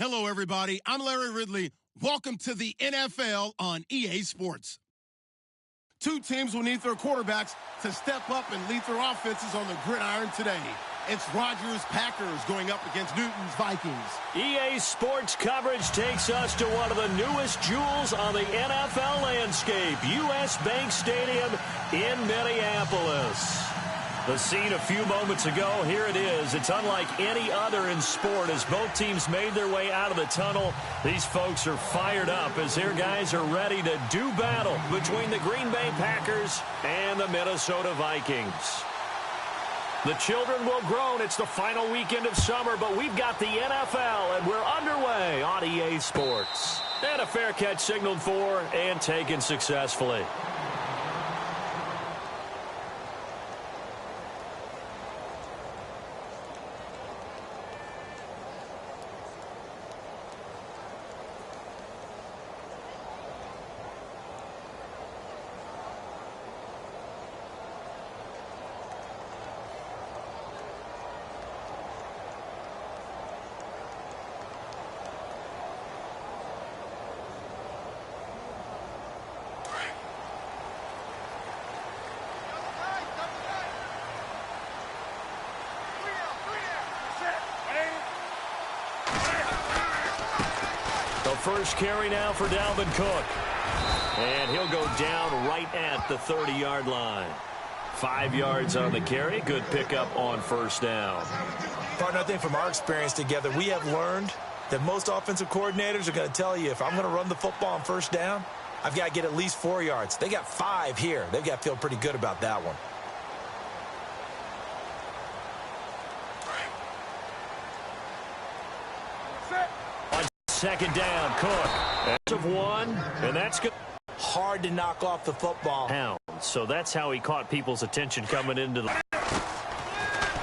Hello, everybody. I'm Larry Ridley. Welcome to the NFL on EA Sports. Two teams will need their quarterbacks to step up and lead their offenses on the gridiron today. It's Rodgers' Packers going up against Newton's Vikings. EA Sports coverage takes us to one of the newest jewels on the NFL landscape, US Bank Stadium in Minneapolis. The scene a few moments ago, here it is. It's unlike any other in sport as both teams made their way out of the tunnel. These folks are fired up as their guys are ready to do battle between the Green Bay Packers and the Minnesota Vikings. The children will groan. It's the final weekend of summer, but we've got the NFL, and we're underway on EA Sports. And a fair catch signaled for and taken successfully. First carry now for Dalvin Cook. And he'll go down right at the 30-yard line. 5 yards on the carry. Good pickup on first down. Partner, I think from our experience together, we have learned that most offensive coordinators are going to tell you, if I'm going to run the football on first down, I've got to get at least 4 yards. They got 5 here. They've got to feel pretty good about that one. Second down, Cook. That's of one, and that's good. Hard to knock off the football. So that's how he caught people's attention coming into the...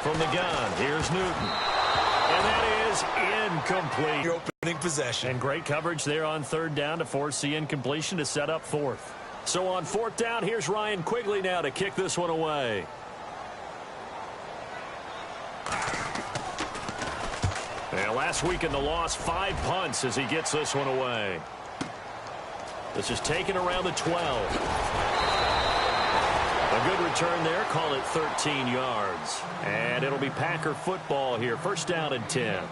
From the gun, here's Newton. And that is incomplete. Your opening possession. And great coverage there on third down to force the incompletion to set up fourth. So on fourth down, here's Ryan Quigley now to kick this one away. And last week in the loss, 5 punts as he gets this one away. This is taken around the 12. A good return there. Call it 13 yards. And it'll be Packer football here. First down and 10.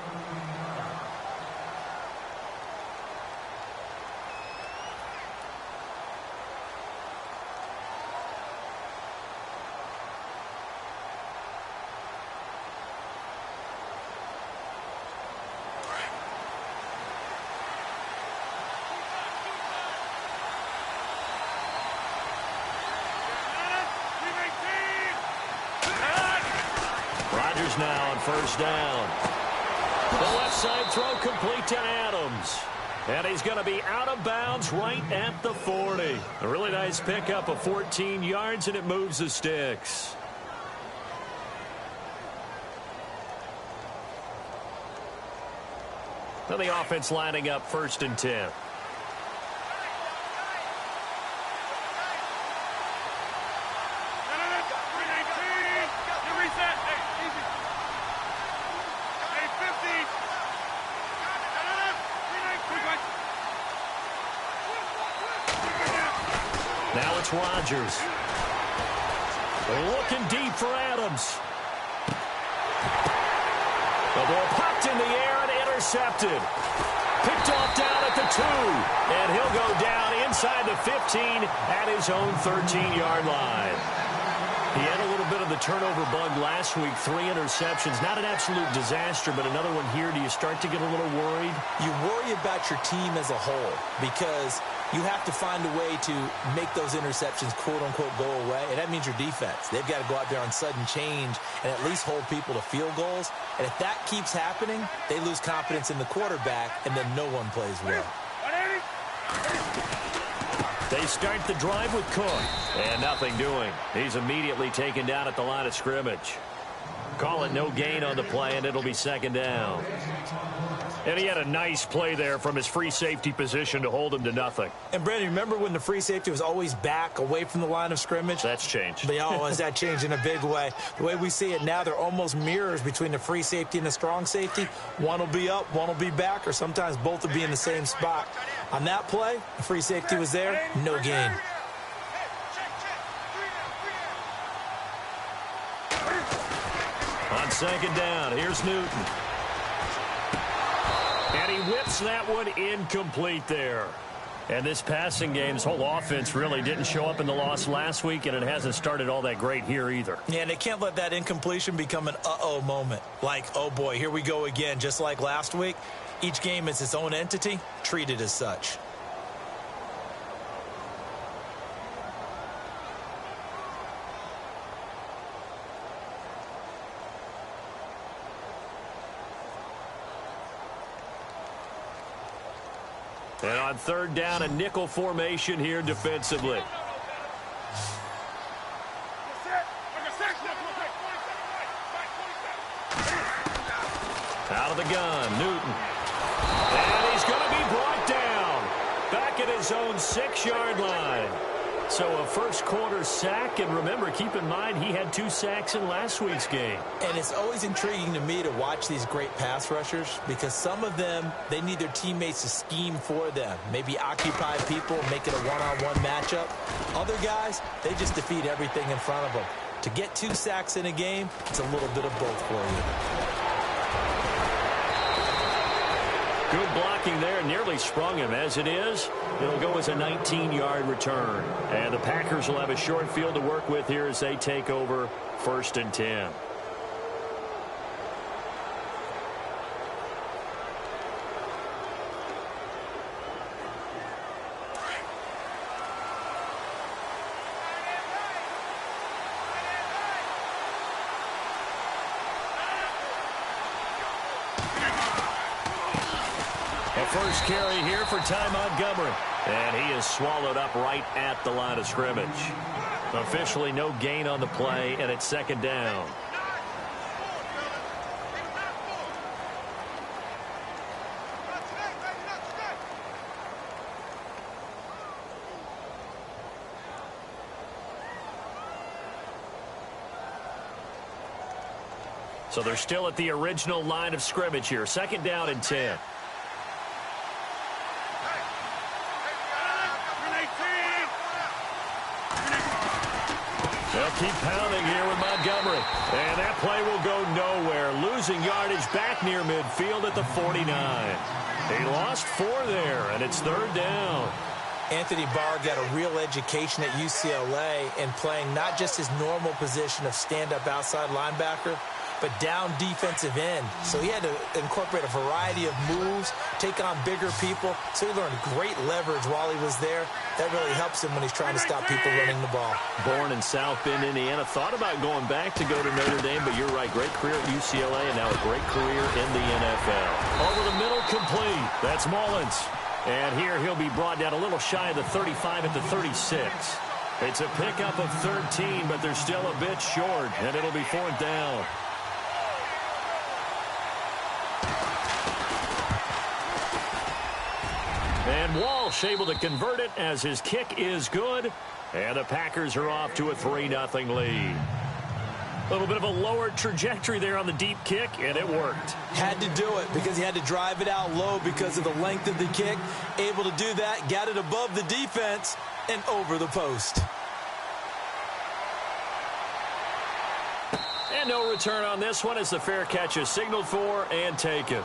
Now on first down. The left side throw complete to Adams. And he's going to be out of bounds right at the 40. A really nice pickup of 14 yards, and it moves the sticks. Now the offense lining up first and 10. Now it's Rodgers. Looking deep for Adams. The ball popped in the air and intercepted. Picked off down at the 2. And he'll go down inside the 15 at his own 13-yard line. He had a little bit of the turnover bug last week. 3 interceptions. Not an absolute disaster, but another one here. Do you start to get a little worried? You worry about your team as a whole because you have to find a way to make those interceptions, quote-unquote, go away. And that means your defense. They've got to go out there on sudden change and at least hold people to field goals. And if that keeps happening, they lose confidence in the quarterback, and then no one plays well. They start the drive with Cook. And nothing doing. He's immediately taken down at the line of scrimmage. Call it no gain on the play, and it'll be second down. And he had a nice play there from his free safety position to hold him to nothing. And, Brandon, remember when the free safety was always back away from the line of scrimmage? That's changed. But, has that changed in a big way? The way we see it now, they're almost mirrors between the free safety and the strong safety. One will be up, one will be back, or sometimes both will be in the same spot. On that play, the free safety was there, no gain. On second down, here's Newton. And he whips that one incomplete there. And this passing game's whole offense really didn't show up in the loss last week, and it hasn't started all that great here either. Yeah, and they can't let that incompletion become an uh-oh moment. Like, oh boy, here we go again, just like last week. Each game is its own entity, treated as such. And on third down, a nickel formation here defensively. Out of the gun, Newton. And he's going to be brought down. Back at his own 6-yard line. So a first quarter sack, and remember, keep in mind, he had 2 sacks in last week's game. And it's always intriguing to me to watch these great pass rushers because some of them, they need their teammates to scheme for them. Maybe occupy people, make it a one-on-one matchup. Other guys, they just defeat everything in front of them. To get 2 sacks in a game, it's a little bit of both for you. Good blocking there, nearly sprung him. As it is, it'll go as a 19-yard return. And the Packers will have a short field to work with here as they take over 1st and 10. First carry here for Ty Montgomery. And he is swallowed up right at the line of scrimmage. Officially no gain on the play, and it's 2nd down. So they're still at the original line of scrimmage here. 2nd down and 10. They'll keep pounding here with Montgomery. And that play will go nowhere. Losing yardage back near midfield at the 49. He lost 4 there, and it's 3rd down. Anthony Barr got a real education at UCLA in playing not just his normal position of stand-up outside linebacker, but down defensive end. So he had to incorporate a variety of moves, take on bigger people. So he learned great leverage while he was there. That really helps him when he's trying to stop people running the ball. Born in South Bend, Indiana. Thought about going back to go to Notre Dame, but you're right. Great career at UCLA and now a great career in the NFL. Over the middle, complete. That's Mullins. And here he'll be brought down a little shy of the 35 at the 36. It's a pickup of 13, but they're still a bit short, and it'll be 4th down. And Walsh able to convert it as his kick is good. And the Packers are off to a 3-0 lead. A little bit of a lower trajectory there on the deep kick, and it worked. Had to do it because he had to drive it out low because of the length of the kick. Able to do that, got it above the defense, and over the post. And no return on this one as the fair catch is signaled for and taken.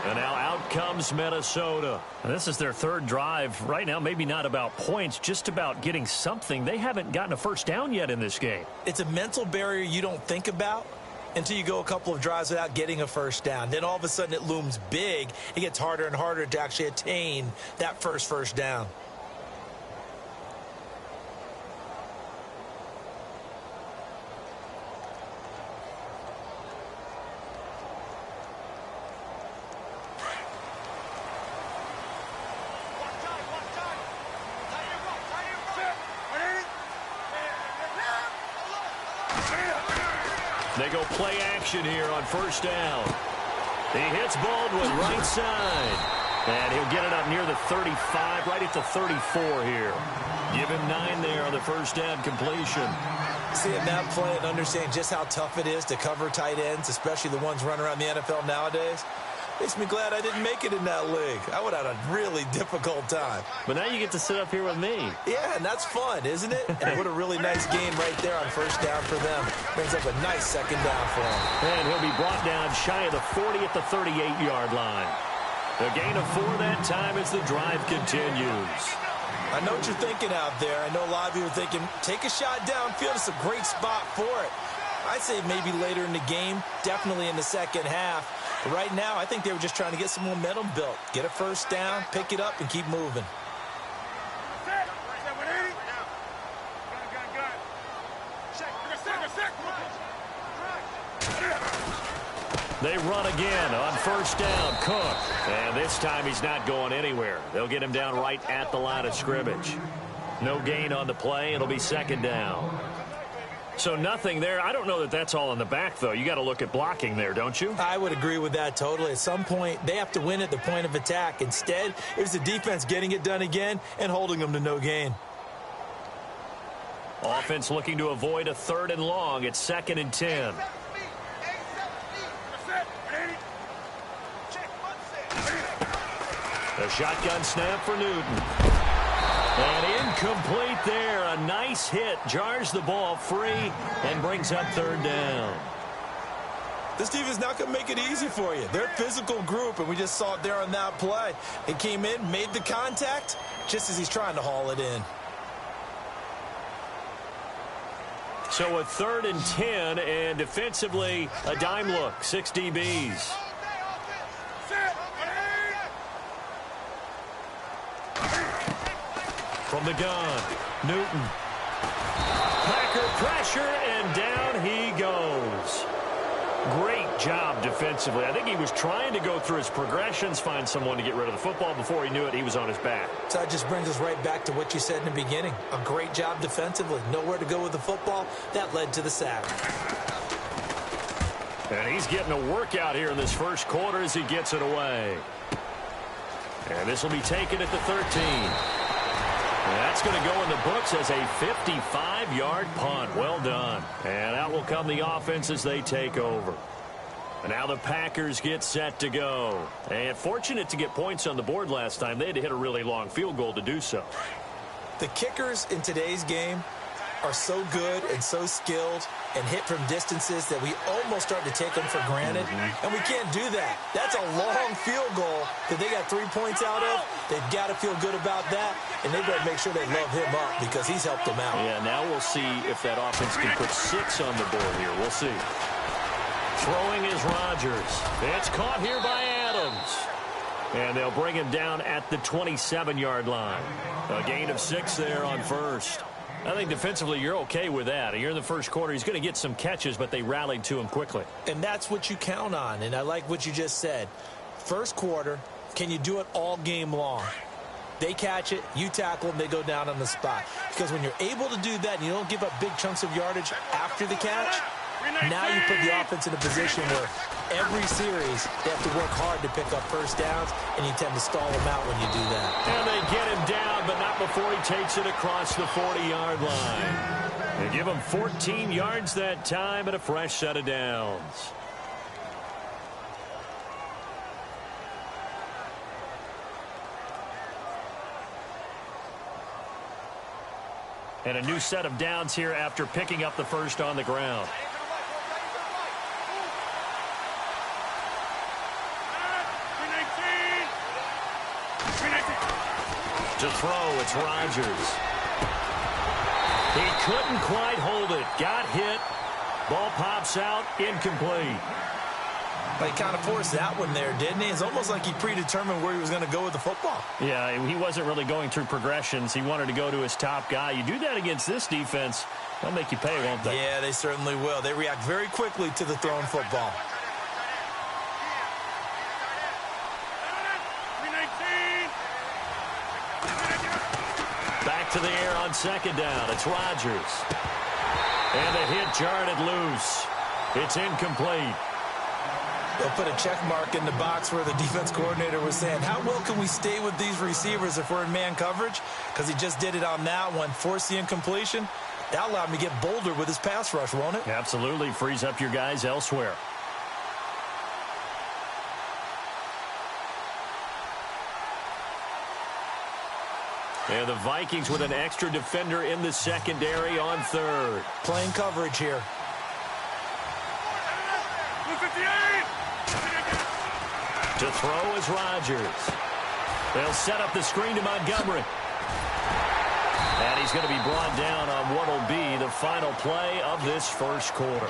And now out comes Minnesota. And this is their 3rd drive. Right now, maybe not about points, just about getting something. They haven't gotten a first down yet in this game. It's a mental barrier you don't think about until you go a couple of drives without getting a first down. Then all of a sudden it looms big. It gets harder and harder to actually attain that first down. They go play action here on 1st down. He hits Baldwin right side. And he'll get it up near the 35, right at the 34 here. Give him 9 there on the first down completion. Seeing that play and understanding just how tough it is to cover tight ends, especially the ones running around the NFL nowadays, makes me glad I didn't make it in that league. I would have had a really difficult time. But now you get to sit up here with me. Yeah, and that's fun, isn't it? And what a really nice game right there on first down for them. Brings up a nice second down for him. And he'll be brought down shy of the 40 at the 38-yard line. A gain of 4 that time as the drive continues. I know what you're thinking out there. I know a lot of you are thinking, take a shot downfield. It's a great spot for it. I'd say maybe later in the game, definitely in the second half. But right now, I think they were just trying to get some momentum built. Get a first down, pick it up, and keep moving. They run again on first down. Cook. And this time he's not going anywhere. They'll get him down right at the line of scrimmage. No gain on the play. It'll be second down. So nothing there. I don't know that that's all in the back, though. You got to look at blocking there, don't you? I would agree with that totally. At some point, they have to win at the point of attack. Instead, it was the defense getting it done again and holding them to no gain. Offense looking to avoid a 3rd and long. It's 2nd and 10. A shotgun snap for Newton. And incomplete there. A nice hit. Jars the ball free and brings up 3rd down. This defense is not going to make it easy for you. They're a physical group, and we just saw it there on that play. It came in, made the contact, just as he's trying to haul it in. So a 3rd and 10, and defensively, a dime look. 6 DBs. From the gun, Newton. Packer pressure, and down he goes. Great job defensively. I think he was trying to go through his progressions, find someone to get rid of the football. Before he knew it, he was on his back. So that just brings us right back to what you said in the beginning. A great job defensively. Nowhere to go with the football. That led to the sack. And he's getting a workout here in this first quarter as he gets it away. And this will be taken at the 13. And that's going to go in the books as a 55-yard punt. Well done. And out will come the offense as they take over. And now the Packers get set to go. And fortunate to get points on the board last time. They had to hit a really long field goal to do so. The kickers in today's game are so good and so skilled and hit from distances that we almost start to take them for granted. And we can't do that. That's a long field goal that they got 3 points out of. They've got to feel good about that, and they better make sure they love him up because he's helped them out. Yeah, now we'll see if that offense can put 6 on the board here. We'll see. Throwing is Rodgers. It's caught here by Adams. And they'll bring him down at the 27-yard line. A gain of 6 there on first. I think defensively you're okay with that. You're in the first quarter. He's going to get some catches, but they rallied to him quickly. And that's what you count on, and I like what you just said. First quarter, can you do it all game long? They catch it, you tackle them, they go down on the spot. Because when you're able to do that and you don't give up big chunks of yardage after the catch, now you put the offense in a position where every series they have to work hard to pick up first downs, and you tend to stall them out when you do that. And they get him down, but not before he takes it across the 40-yard line. They give him 14 yards that time and a fresh set of downs. And a new set of downs here after picking up the first on the ground. To throw, it's Rodgers. He couldn't quite hold it. Got hit. Ball pops out. Incomplete. He kind of forced that one there, didn't he? It's almost like he predetermined where he was going to go with the football. Yeah, he wasn't really going through progressions. He wanted to go to his top guy. You do that against this defense, they'll make you pay, won't they? Yeah, they certainly will. They react very quickly to the thrown football. Back to the air on second down. It's Rodgers. And the hit jarred it loose. It's incomplete. They'll put a check mark in the box where the defense coordinator was saying, how well can we stay with these receivers if we're in man coverage? Because he just did it on that one, forced the incompletion. That allowed him to get bolder with his pass rush, won't it? Absolutely. Frees up your guys elsewhere. And the Vikings with an extra defender in the secondary on third. Playing coverage here. To throw is Rodgers. They'll set up the screen to Montgomery. And he's going to be brought down on what will be the final play of this first quarter.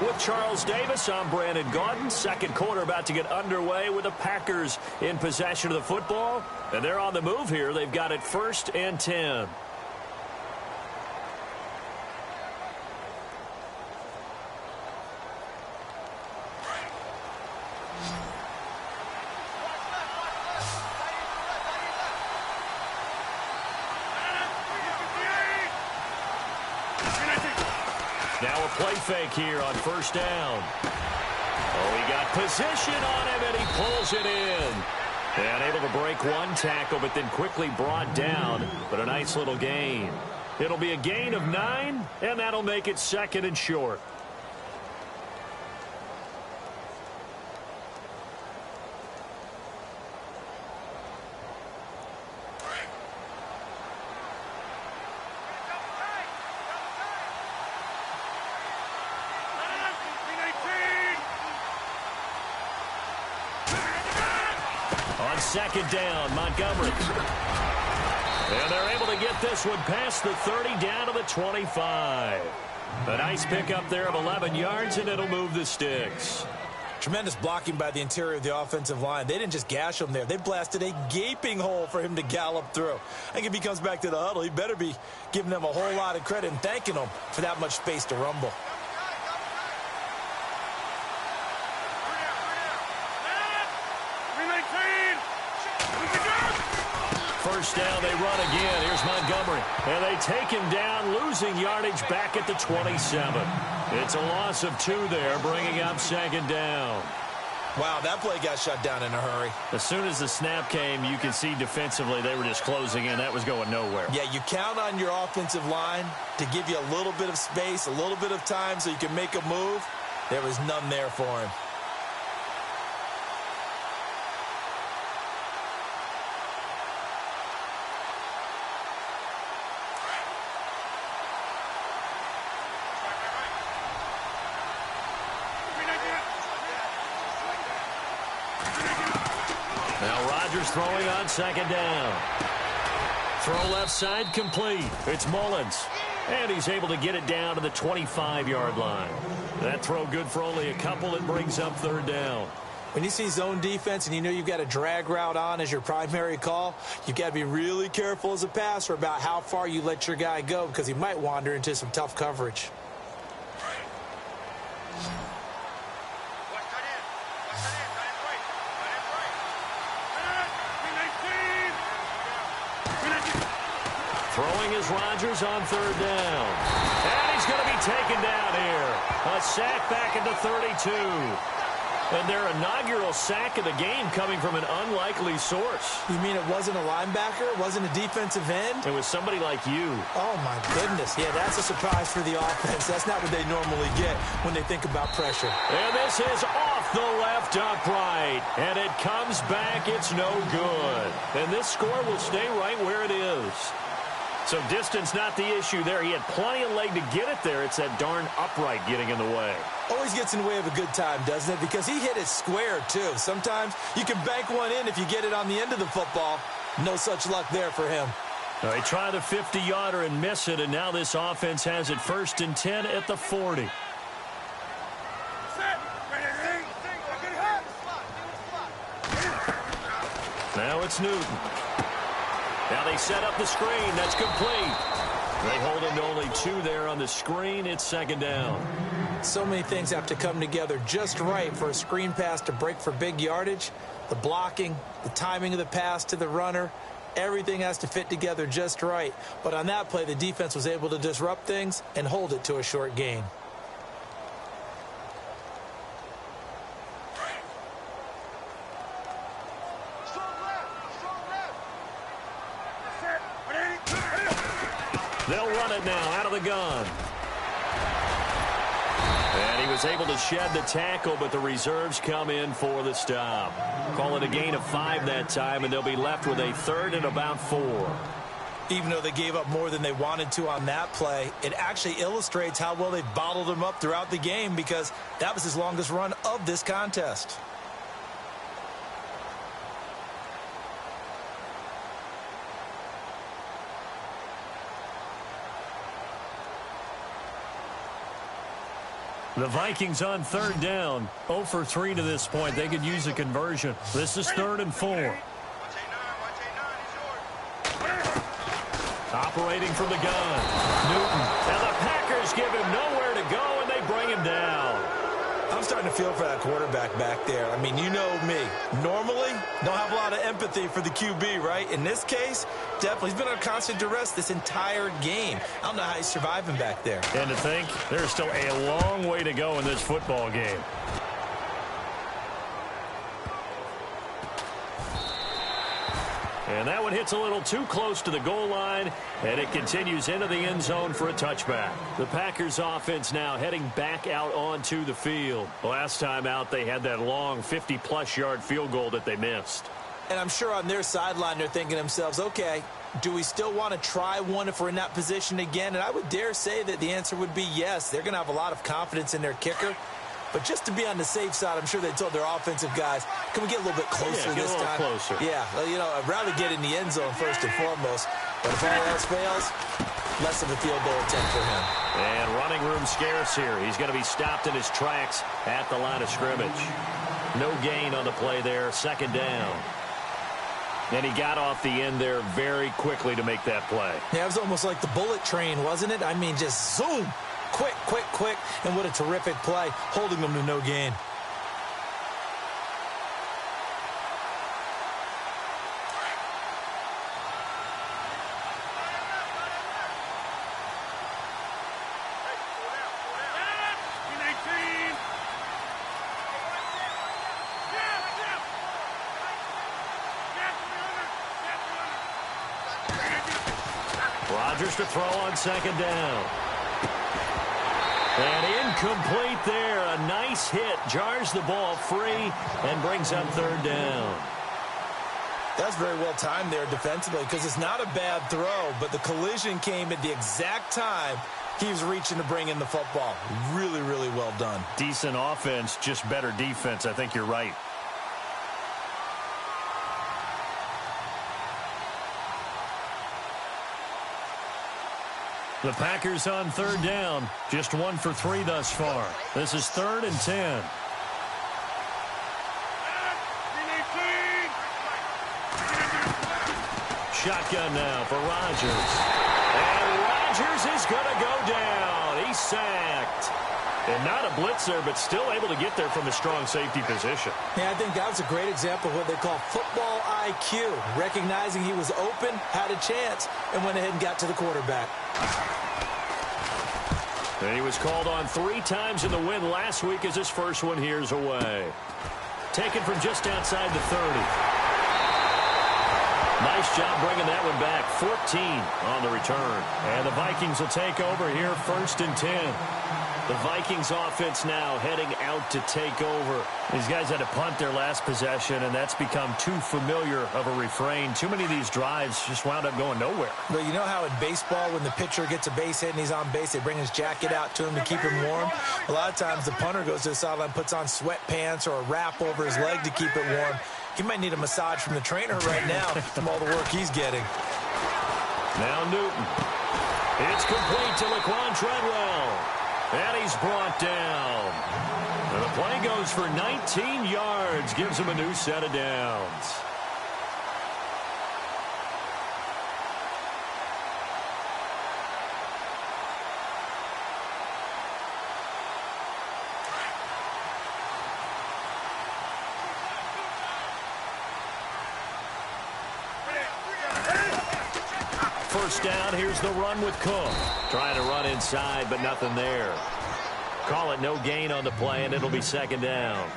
With Charles Davis, I'm Brandon Gaudin. Second quarter about to get underway with the Packers in possession of the football. And they're on the move here. They've got it 1st and 10. Now a play fake here on 1st down. Oh, he got position on him, and he pulls it in. And able to break one tackle, but then quickly brought down. But a nice little gain. It'll be a gain of 9, and that'll make it 2nd and short. On 2nd down, Montgomery. And they're able to get this one past the 30 down to the 25. A nice pickup there of 11 yards, and it'll move the sticks. Tremendous blocking by the interior of the offensive line. They didn't just gash him there. They blasted a gaping hole for him to gallop through. I think if he comes back to the huddle, he better be giving them a whole lot of credit and thanking them for that much space to rumble. First down, they run again. Here's Montgomery. And they take him down, losing yardage back at the 27. It's a loss of 2 there, bringing up 2nd down. Wow, that play got shut down in a hurry. As soon as the snap came, you can see defensively they were just closing in. That was going nowhere. Yeah, you count on your offensive line to give you a little bit of space, a little bit of time so you can make a move. There was none there for him. Now Rodgers throwing on 2nd down. Throw left side complete. It's Mullins. And he's able to get it down to the 25-yard line. That throw good for only a couple. It brings up 3rd down. When you see zone defense and you know you've got a drag route on as your primary call, you've got to be really careful as a passer about how far you let your guy go because he might wander into some tough coverage. Throwing is Rodgers on 3rd down. And he's going to be taken down here. A sack back at the 32. And their inaugural sack of the game coming from an unlikely source. You mean it wasn't a linebacker? It wasn't a defensive end? It was somebody like you. Oh, my goodness. Yeah, that's a surprise for the offense. That's not what they normally get when they think about pressure. And this is off the left upright. And it comes back. It's no good. And this score will stay right where it is. So distance not the issue there. He had plenty of leg to get it there. It's that darn upright getting in the way. Always gets in the way of a good time, doesn't it? Because he hit it square, too. Sometimes you can bank one in if you get it on the end of the football. No such luck there for him. They try the 50-yarder and miss it, and now this offense has it 1st and 10 at the 40. Now it's Newton. Now they set up the screen. That's complete. They hold him to only 2 there on the screen. It's 2nd down. So many things have to come together just right for a screen pass to break for big yardage. The blocking, the timing of the pass to the runner, everything has to fit together just right. But on that play, the defense was able to disrupt things and hold it to a short gain. They'll run it now out of the gun. And he was able to shed the tackle, but the reserves come in for the stop. Call it a gain of 5 that time, and they'll be left with a 3rd and about 4. Even though they gave up more than they wanted to on that play, it actually illustrates how well they bottled them up throughout the game, because that was his longest run of this contest. The Vikings on 3rd down, 0 for 3 to this point. They could use a conversion. This is 3rd and 4. Operating from the gun, Newton. And the Packers give him nowhere to go, and they bring him down. I'm starting to feel for that quarterback back there. I mean, you know me. Normally, don't have a lot of empathy for the QB, right? In this case, definitely. He's been on constant duress this entire game. I don't know how he's surviving back there. And to think, there's still a long way to go in this football game. And that one hits a little too close to the goal line, and it continues into the end zone for a touchback. The Packers offense now heading back out onto the field. Last time out, they had that long 50-plus yard field goal that they missed. And I'm sure on their sideline, they're thinking to themselves, okay, do we still want to try one if we're in that position again? And I would dare say that the answer would be yes. They're going to have a lot of confidence in their kicker. But just to be on the safe side, I'm sure they told their offensive guys, can we get a little bit closer this time? Closer. Yeah, you know, I'd rather get in the end zone first and foremost. But if all else fails, less of a field goal attempt for him. And running room scarce here. He's going to be stopped in his tracks at the line of scrimmage. No gain on the play there, 2nd down. And he got off the end there very quickly to make that play. Yeah, it was almost like the bullet train, wasn't it? I mean, just zoom. Quick, quick, quick, and what a terrific play, holding them to no gain. Rodgers to throw on 2nd down. And incomplete there. A nice hit. Jars the ball free and brings up 3rd down. That's very well timed there defensively, because it's not a bad throw, but the collision came at the exact time he was reaching to bring in the football. Really, really well done. Decent offense, just better defense. I think you're right. The Packers on 3rd down, just 1 for 3 thus far. This is 3rd and 10. Shotgun now for Rodgers. And Rodgers is going to go down. He's sacked. And not a blitzer, but still able to get there from a strong safety position. Yeah, I think that was a great example of what they call football IQ. Recognizing he was open, had a chance, and went ahead and got to the quarterback. And he was called on 3 times in the win last week as his first one here's away. Taken from just outside the 30. Nice job bringing that one back. 14 on the return. And the Vikings will take over here 1st and 10. The Vikings offense now heading out to take over. These guys had to punt their last possession, and that's become too familiar of a refrain. Too many of these drives just wound up going nowhere. Well, you know how in baseball, when the pitcher gets a base hit and he's on base, they bring his jacket out to him to keep him warm? A lot of times the punter goes to the sideline, puts on sweatpants or a wrap over his leg to keep it warm. He might need a massage from the trainer right now from all the work he's getting. Now Newton. It's complete to Laquan Treadwell. And he's brought down. And the play goes for 19 yards. Gives him a new set of downs. First down, here's the run with Cook. Trying to run inside, but nothing there. Call it no gain on the play, and it'll be 2nd down.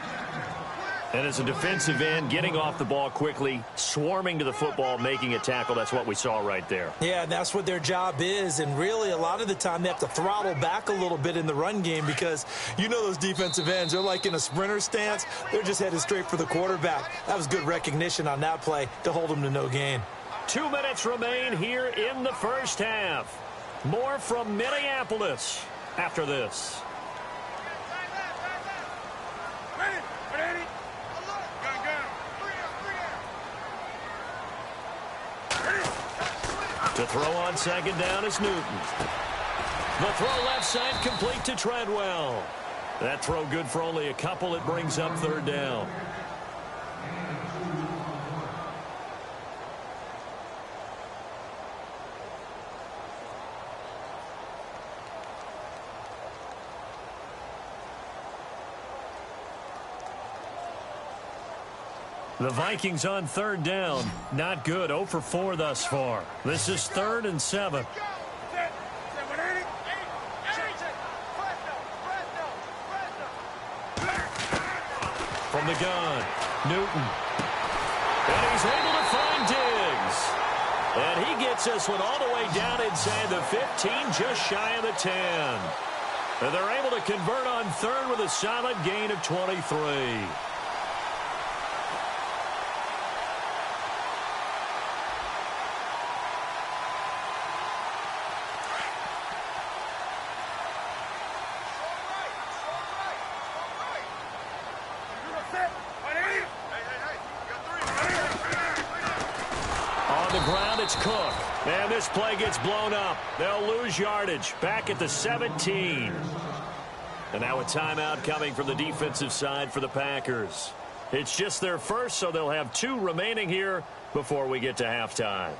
And as a defensive end, getting off the ball quickly, swarming to the football, making a tackle, that's what we saw right there. Yeah, that's what their job is. And really, a lot of the time, they have to throttle back a little bit in the run game because you know those defensive ends, they're like in a sprinter stance. They're just headed straight for the quarterback. That was good recognition on that play to hold them to no gain. 2 minutes remain here in the first half. More from Minneapolis after this. To throw on second down is Newton. The throw left side complete to Treadwell. That throw good for only a couple. It brings up third down. The Vikings on third down. Not good. 0 for 4 thus far. This is 3rd and 7. From the gun, Newton. And he's able to find Diggs. And he gets this one all the way down inside the 15, just shy of the 10. And they're able to convert on third with a solid gain of 23. It's Cook. And this play gets blown up. They'll lose yardage. Back at the 17. And now a timeout coming from the defensive side for the Packers. It's just their first, so they'll have 2 remaining here before we get to halftime.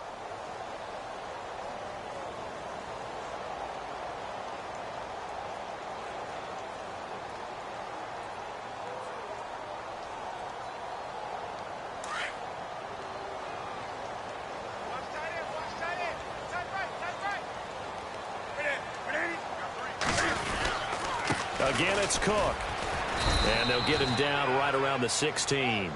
Again, it's Cook. And they'll get him down right around the 16.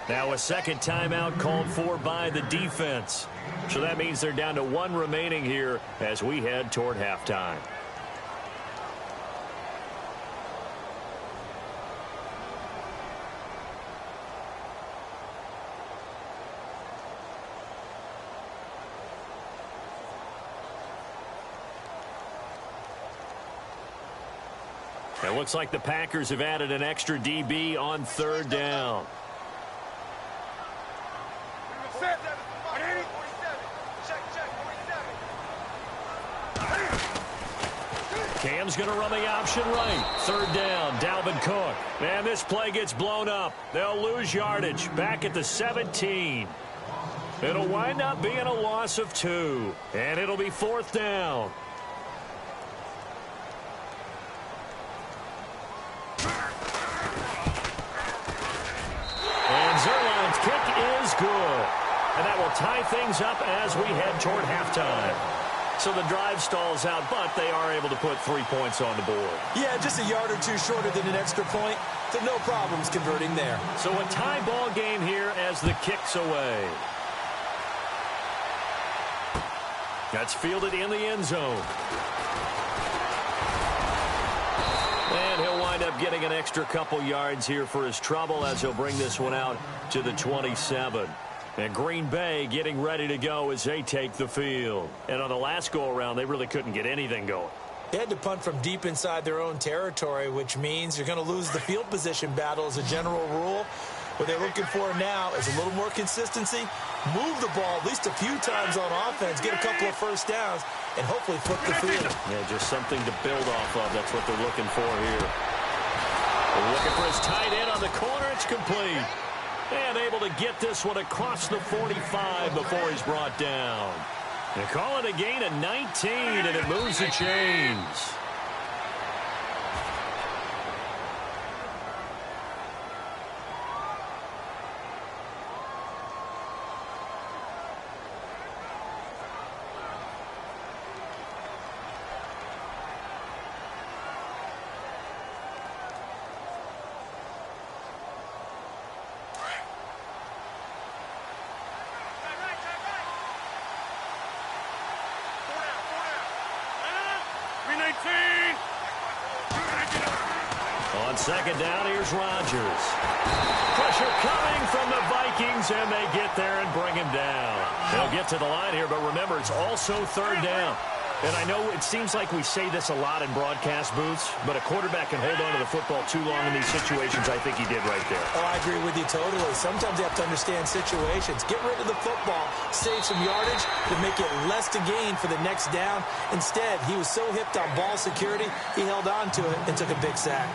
Now a second timeout called for by the defense. So that means they're down to 1 remaining here as we head toward halftime. It looks like the Packers have added an extra DB on third down. Cam's going to run the option right. Third down, Dalvin Cook. And this play gets blown up. They'll lose yardage. Back at the 17. It'll wind up being a loss of 2. And it'll be 4th down. Zerline's kick is good. And that will tie things up as we head toward halftime. So the drive stalls out, but they are able to put 3 points on the board. Yeah, just a yard or 2 shorter than an extra point. So no problems converting there. So a tie ball game here as the kick's away. That's fielded in the end zone. And he'll wind up getting an extra couple yards here for his trouble as he'll bring this one out to the 27. And Green Bay getting ready to go as they take the field. And on the last go-around, they really couldn't get anything going. They had to punt from deep inside their own territory, which means you're going to lose the field position battle as a general rule. What they're looking for now is a little more consistency, move the ball at least a few times on offense, get a couple of first downs, and hopefully flip the field. Yeah, just something to build off of. That's what they're looking for here. They're looking for his tight end on the corner. It's complete. And able to get this one across the 45 before he's brought down. They call it a gain of 19, and it moves the chains. On second down, here's Rodgers. Pressure coming from the Vikings, and they get there and bring him down. They'll get to the line here, but remember, it's also third down. And I know it seems like we say this a lot in broadcast booths, but a quarterback can hold on to the football too long in these situations. I think he did right there. Oh, I agree with you totally. Sometimes you have to understand situations. Get rid of the football, save some yardage to make it less to gain for the next down. Instead, he was so hipped on ball security, he held on to it and took a big sack.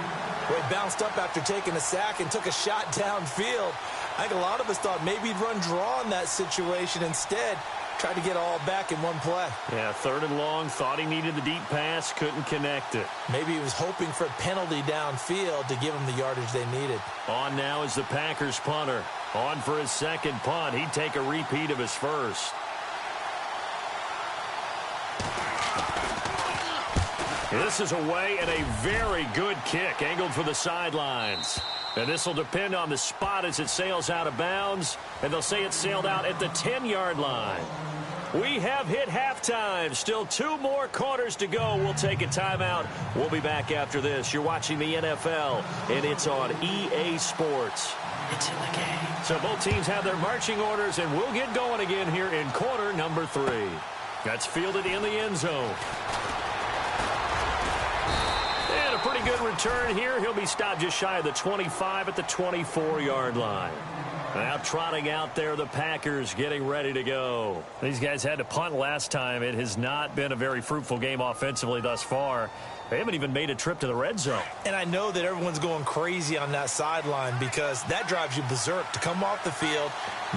Well, he bounced up after taking a sack and took a shot downfield. I think a lot of us thought maybe he'd run draw in that situation. Instead, tried to get all back in one play. Yeah, third and long, thought he needed the deep pass, couldn't connect it. Maybe he was hoping for a penalty downfield to give him the yardage they needed. On now is the Packers punter. On for his second punt. He'd take a repeat of his first. This is away and a very good kick angled for the sidelines. And this will depend on the spot as it sails out of bounds. And they'll say it sailed out at the 10-yard line. We have hit halftime. Still 2 more quarters to go. We'll take a timeout. We'll be back after this. You're watching the NFL, and it's on EA Sports. It's in the game. So both teams have their marching orders, and we'll get going again here in quarter number 3. That's fielded in the end zone. And a pretty good return here. He'll be stopped just shy of the 25 at the 24-yard line. Now trotting out there, the Packers getting ready to go. These guys had to punt last time. It has not been a very fruitful game offensively thus far. They haven't even made a trip to the red zone. And I know that everyone's going crazy on that sideline because that drives you berserk to come off the field,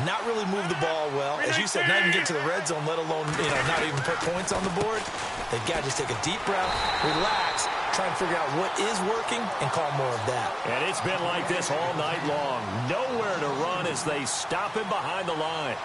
not really move the ball well. As you said, not even get to the red zone, let alone, not even put points on the board. They've got to just take a deep breath, relax, try and figure out what is working and call more of that. And it's been like this all night long. Nowhere to run as they stop him behind the line.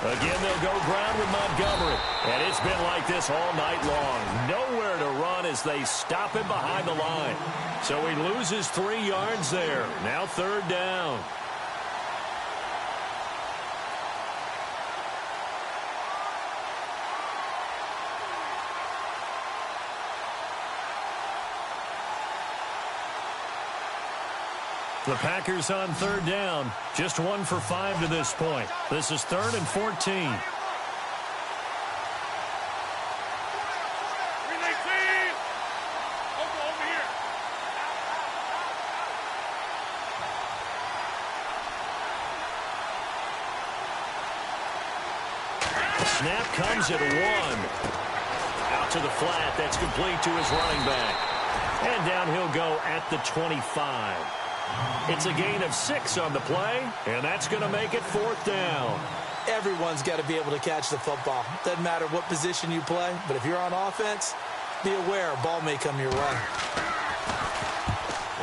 Again, they'll go ground with Montgomery. And it's been like this all night long. Nowhere to run as they stop him behind the line. So he loses 3 yards there. Now third down. The Packers on third down. Just 1 for 5 to this point. This is 3rd and 14. Snap comes at 1. Out to the flat. That's complete to his running back. And down he'll go at the 25. It's a gain of 6 on the play, and that's going to make it 4th down. Everyone's got to be able to catch the football. Doesn't matter what position you play, but if you're on offense, be aware a ball may come your way.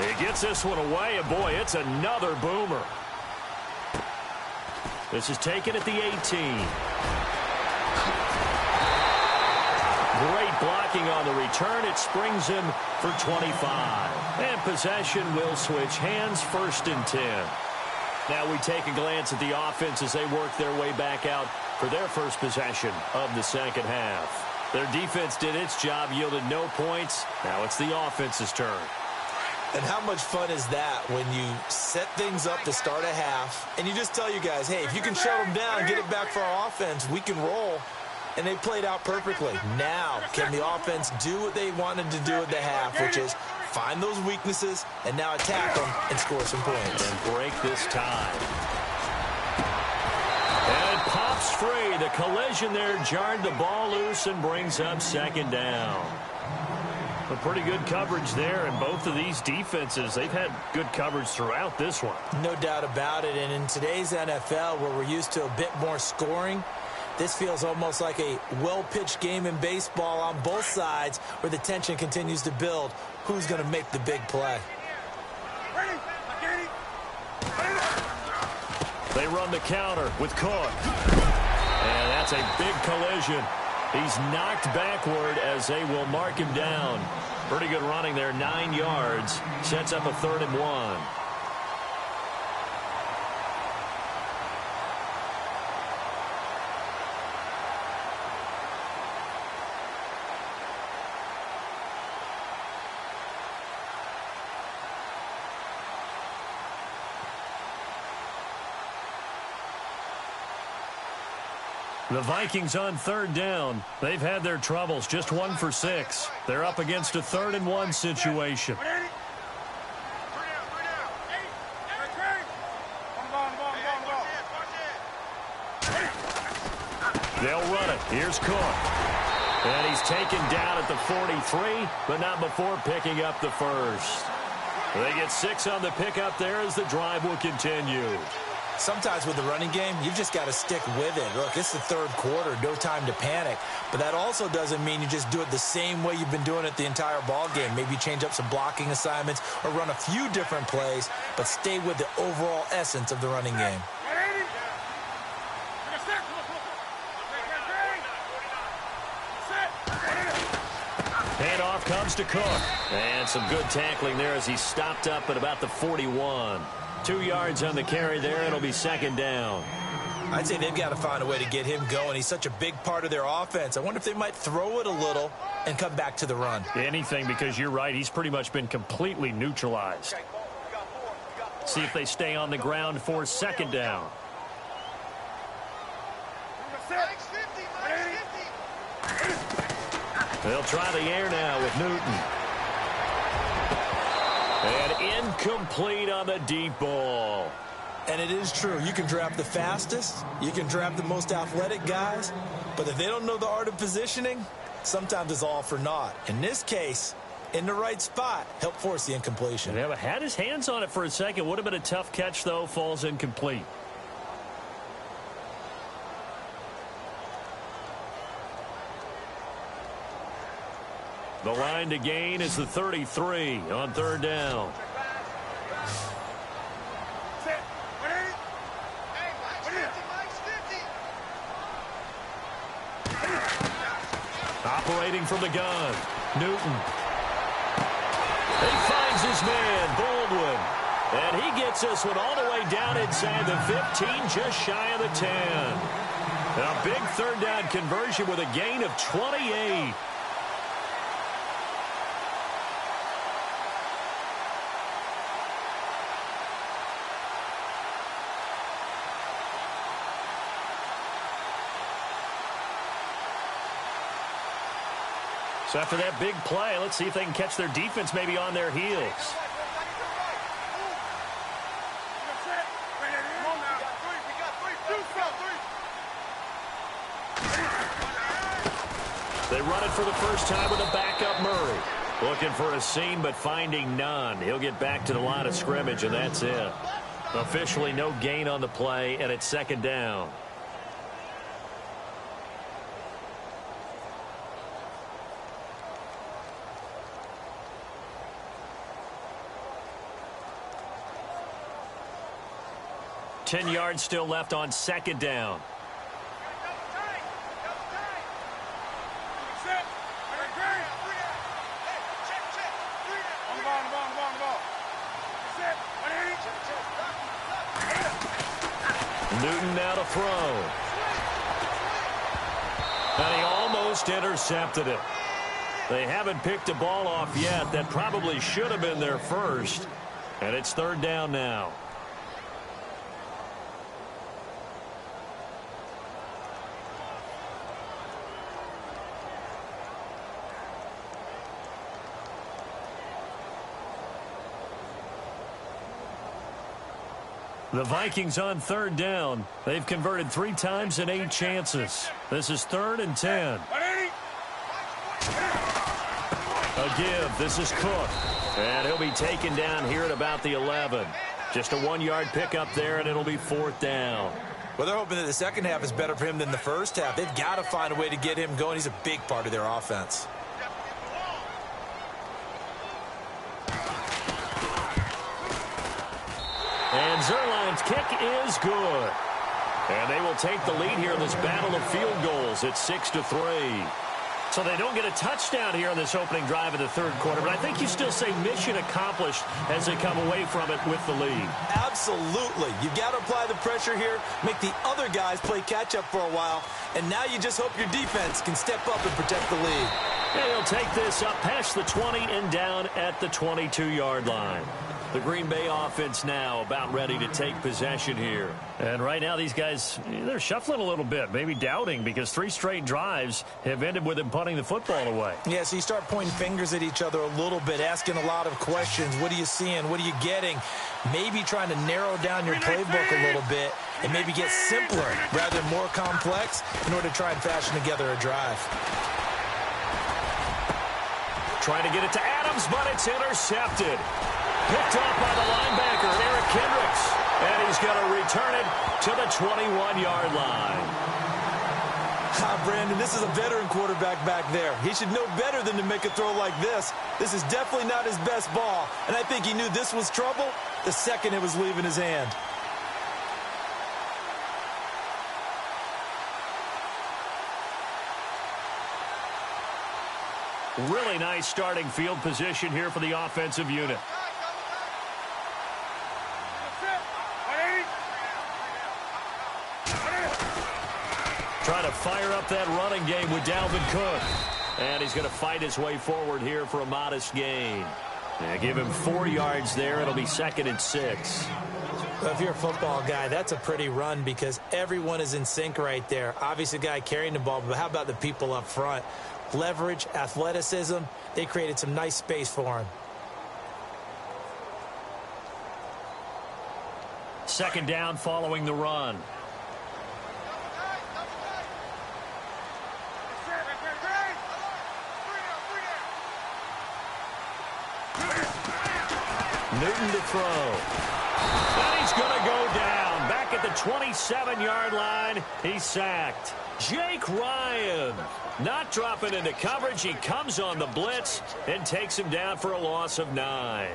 He gets this one away, and boy, it's another boomer. This is taken at the 18. Great blocking on the return. It springs him for 25. And possession will switch hands, 1st and 10. Now we take a glance at the offense as they work their way back out for their first possession of the second half. Their defense did its job, yielded no points. Now it's the offense's turn. And how much fun is that when you set things up to start a half and you just tell you guys, hey, if you can shut them down, get it back for our offense, we can roll. And they played out perfectly. Now, can the offense do what they wanted to do at the half, which is find those weaknesses and now attack them and score some points. And break this tie. And it pops free. The collision there jarred the ball loose and brings up 2nd down. A pretty good coverage there, and both of these defenses, they've had good coverage throughout this one. No doubt about it. And in today's NFL, where we're used to a bit more scoring, this feels almost like a well-pitched game in baseball on both sides where the tension continues to build. Who's going to make the big play? They run the counter with Cook. And that's a big collision. He's knocked backward as they will mark him down. Pretty good running there, 9 yards. Sets up a 3rd and 1. The Vikings on 3rd down. They've had their troubles, just 1 for 6. They're up against a 3rd and 1 situation. They'll run it. Here's Cook. And he's taken down at the 43, but not before picking up the first. They get 6 on the pickup there as the drive will continue. Sometimes with the running game, you've just got to stick with it. Look, it's the 3rd quarter, no time to panic. But that also doesn't mean you just do it the same way you've been doing it the entire ball game. Maybe change up some blocking assignments or run a few different plays, but stay with the overall essence of the running game. Handoff comes to Cook. And some good tackling there as he stopped up at about the 41. 2 yards on the carry there. It'll be 2nd down. I'd say they've got to find a way to get him going. He's such a big part of their offense. I wonder if they might throw it a little and come back to the run. Anything, because you're right. He's pretty much been completely neutralized. See if they stay on the ground for 2nd down. They'll try the air now with Newton. And incomplete on the deep ball. And it is true. You can draft the fastest. You can draft the most athletic guys. But if they don't know the art of positioning, sometimes it's all for naught. In this case, in the right spot, help force the incompletion. Yeah, but had his hands on it for a second. Would have been a tough catch, though. Falls incomplete. The line to gain is the 33 on 3rd down. Operating from the gun, Newton. He finds his man, Baldwin. And he gets this one all the way down inside the 15, just shy of the 10. And a big 3rd down conversion with a gain of 28. So after that big play, let's see if they can catch their defense maybe on their heels. They run it for the first time with a backup Murray. Looking for a seam, but finding none. He'll get back to the line of scrimmage, and that's it. Officially no gain on the play, and it's 2nd down. Ten yards still left on 2nd down. Newton now to throw. And he almost intercepted it. They haven't picked a ball off yet. That probably should have been their first. And it's 3rd down now. The Vikings on 3rd down. They've converted 3 times in 8 chances. This is 3rd and 10. A give. This is Cook. And he'll be taken down here at about the 11. Just a 1-yard pickup there, and it'll be 4th down. Well, they're hoping that the second half is better for him than the first half. They've got to find a way to get him going. He's a big part of their offense. And Zerline Zerline's kick is good. And they will take the lead here in this battle of field goals at 6-3. So they don't get a touchdown here in this opening drive of the third quarter, but I think you still say mission accomplished as they come away from it with the lead. Absolutely. You've got to apply the pressure here, make the other guys play catch-up for a while, and now you just hope your defense can step up and protect the lead. And he'll take this up past the 20 and down at the 22-yard line. The Green Bay offense now about ready to take possession here. And right now these guys, they're shuffling a little bit, maybe doubting, because 3 straight drives have ended with them punting the football away. Yeah, so you start pointing fingers at each other a little bit, asking a lot of questions. What are you seeing? What are you getting? Maybe trying to narrow down your playbook a little bit and maybe get simpler rather than more complex in order to try and fashion together a drive. Trying to get it to Adams, but it's intercepted. Picked up by the linebacker, Eric Kendricks. And he's going to return it to the 21-yard line. Brandon, this is a veteran quarterback back there. He should know better than to make a throw like this. This is definitely not his best ball. And I think he knew this was trouble the second it was leaving his hand. Really nice starting field position here for the offensive unit. Trying to fire up that running game with Dalvin Cook. And he's going to fight his way forward here for a modest gain. Give him 4 yards there. It'll be 2nd and 6. Well, if you're a football guy, that's a pretty run because everyone is in sync right there. Obviously, the guy carrying the ball, but how about the people up front? Leverage, athleticism, they created some nice space for him. 2nd down following the run. Newton to throw. And he's going to go down. Back at the 27-yard line, he's sacked. Jake Ryan not dropping into coverage. He comes on the blitz and takes him down for a loss of 9.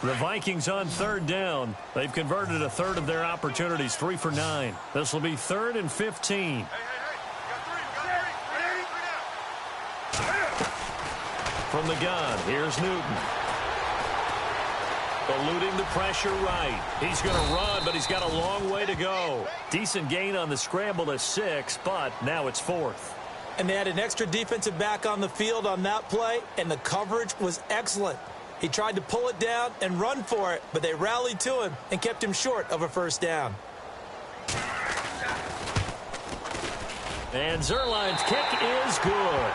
The Vikings on 3rd down. They've converted a third of their opportunities, 3 for 9. This will be 3rd and 15. From the gun, here's Newton. Eluding the pressure right. He's going to run, but he's got a long way to go. Decent gain on the scramble to 6, but now it's 4th. And they had an extra defensive back on the field on that play, and the coverage was excellent. He tried to pull it down and run for it, but they rallied to him and kept him short of a 1st down. And Zerline's kick is good.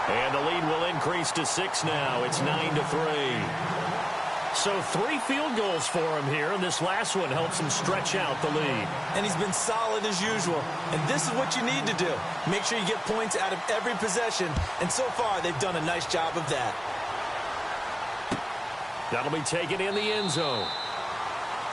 And the lead will increase to 6 now. It's 9-3. So 3 field goals for him here, and this last one helps him stretch out the lead. And he's been solid as usual. And this is what you need to do. Make sure you get points out of every possession, and so far they've done a nice job of that. That'll be taken in the end zone.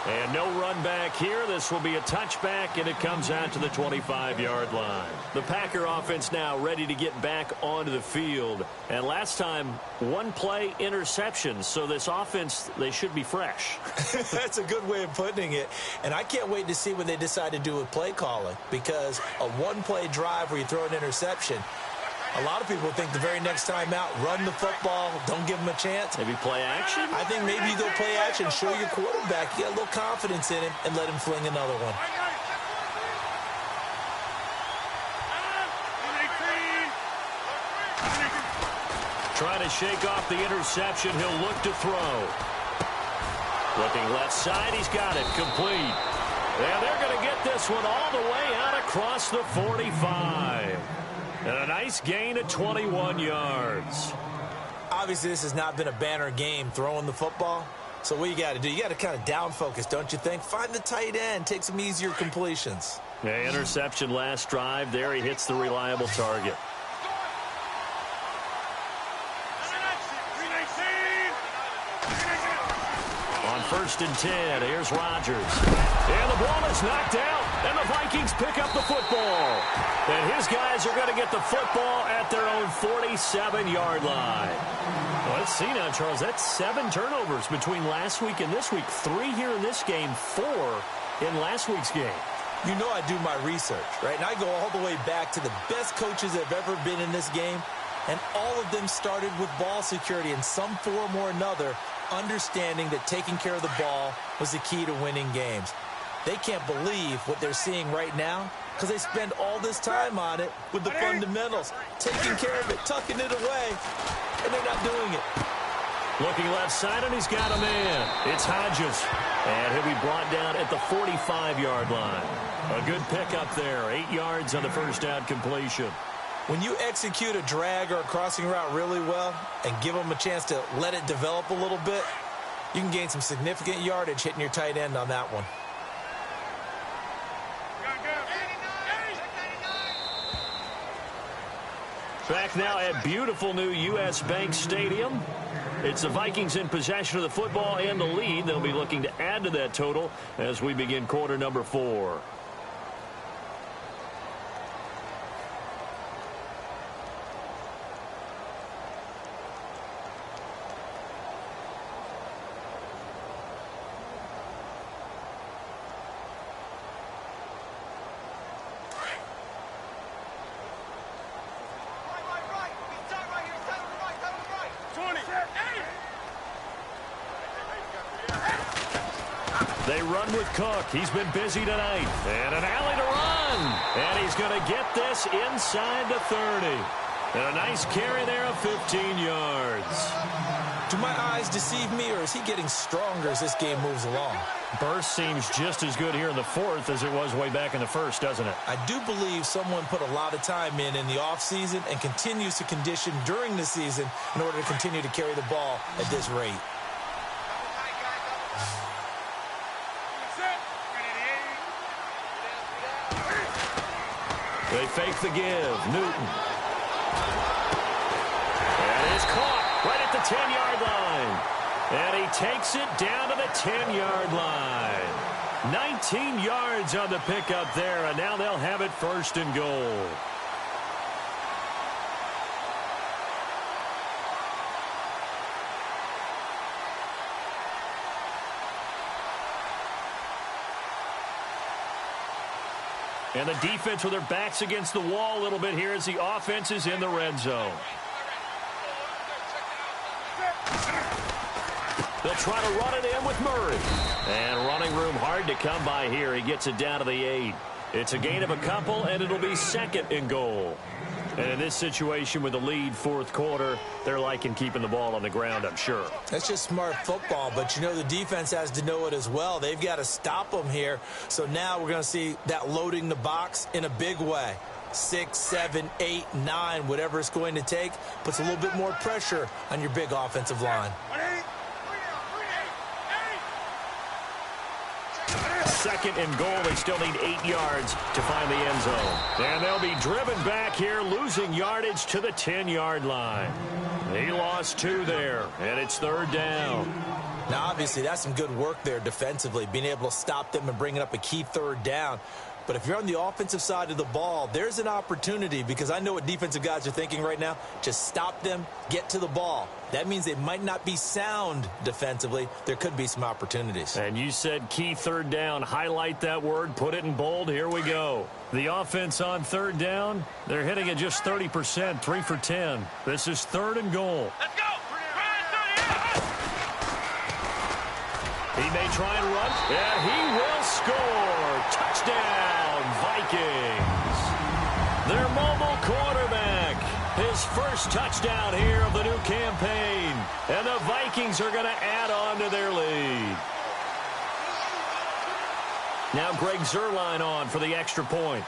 And no run back here. This will be a touchback, and it comes out to the 25-yard line. The Packer offense now ready to get back onto the field. And last time, 1 play interception. So this offense, they should be fresh. That's a good way of putting it. And I can't wait to see what they decide to do with play calling. Because a 1-play drive where you throw an interception, a lot of people think the very next time out, run the football, don't give him a chance. Maybe play action? I think maybe you go play action, show your quarterback, you got a little confidence in him, and let him fling another one. Trying to shake off the interception. He'll look to throw. Looking left side. He's got it. Complete. And they're going to get this one all the way out across the 45. And a nice gain of 21 yards. Obviously, this has not been a banner game throwing the football. So what you got to do, you got to kind of down focus, don't you think? Find the tight end, take some easier completions. Yeah, interception last drive. There he hits the reliable target. On 1st and 10, here's Rodgers. And the ball is knocked out. And the Vikings pick up the football. And his guys are going to get the football at their own 47-yard line. Well, let's see now, Charles. That's 7 turnovers between last week and this week. 3 here in this game, 4 in last week's game. You know I do my research, right? And I go all the way back to the best coaches that have ever been in this game. And all of them started with ball security in some form or another, understanding that taking care of the ball was the key to winning games. They can't believe what they're seeing right now because they spend all this time on it with the fundamentals, taking care of it, tucking it away, and they're not doing it. Looking left side, and he's got a man. It's Hodges. And he'll be brought down at the 45-yard line. A good pickup there. 8 yards on the first down completion. When you execute a drag or a crossing route really well and give them a chance to let it develop a little bit, you can gain some significant yardage hitting your tight end on that one. Back now at beautiful new U.S. Bank Stadium. It's the Vikings in possession of the football and the lead. They'll be looking to add to that total as we begin quarter number 4. They run with Cook. He's been busy tonight. And an alley to run. And he's going to get this inside the 30. And a nice carry there of 15 yards. Do my eyes deceive me, or is he getting stronger as this game moves along? Burst seems just as good here in the 4th as it was way back in the 1st, doesn't it? I do believe someone put a lot of time in the offseason and continues to condition during the season in order to continue to carry the ball at this rate. They fake the give. Newton. And it's caught right at the 10-yard line. And he takes it down to the 10-yard line. 19 yards on the pickup there, and now they'll have it 1st and goal. And the defense with their backs against the wall a little bit here as the offense is in the red zone. They'll try to run it in with Murray. And running room hard to come by here. He gets it down to the 8. It's a gain of a couple, and it'll be 2nd and goal. And in this situation with the lead 4th quarter, they're liking keeping the ball on the ground, I'm sure. That's just smart football, but you know the defense has to know it as well. They've got to stop them here. So now we're going to see that loading the box in a big way. 6, 7, 8, 9, whatever it's going to take, puts a little bit more pressure on your big offensive line. 2nd and goal. They still need 8 yards to find the end zone. And they'll be driven back here, losing yardage to the 10-yard line. He lost 2 there, and it's 3rd down. Now, obviously, that's some good work there defensively, being able to stop them and bringing up a key 3rd down. But if you're on the offensive side of the ball, there's an opportunity, because I know what defensive guys are thinking right now. Just stop them, get to the ball. That means they might not be sound defensively. There could be some opportunities. And you said key 3rd down. Highlight that word. Put it in bold. Here we go. The offense on 3rd down, they're hitting at just 30%, 3 for 10. This is 3rd and goal. Let's go. He may try and run, and he will score. Touchdown, Vikings. Their mobile quarterback, his first touchdown here of the new campaign. And the Vikings are going to add on to their lead. Now Greg Zuerlein on for the extra point.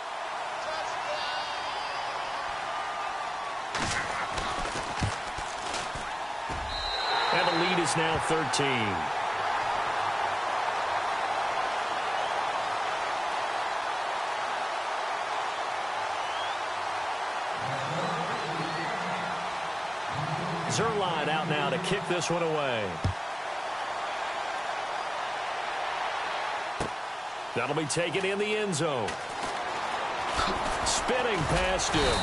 And the lead is now 13. Zuerlein out now to kick this one away. That'll be taken in the end zone. Spinning past him.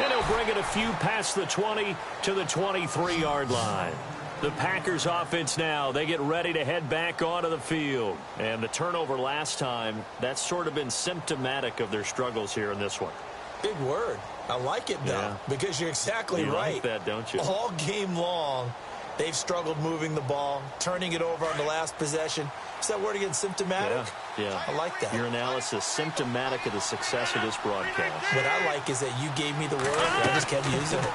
And he'll bring it a few past the 20 to the 23-yard line. The Packers offense now, they get ready to head back onto the field. And the turnover last time, that's sort of been symptomatic of their struggles here in this one. Big word. I like it, though, because you're exactly right. You like that, don't you? All game long, they've struggled moving the ball, turning it over on the last possession. Is that word again, symptomatic? Yeah. I like that. Your analysis, symptomatic of the success of this broadcast. What I like is that you gave me the word, and I just kept using it.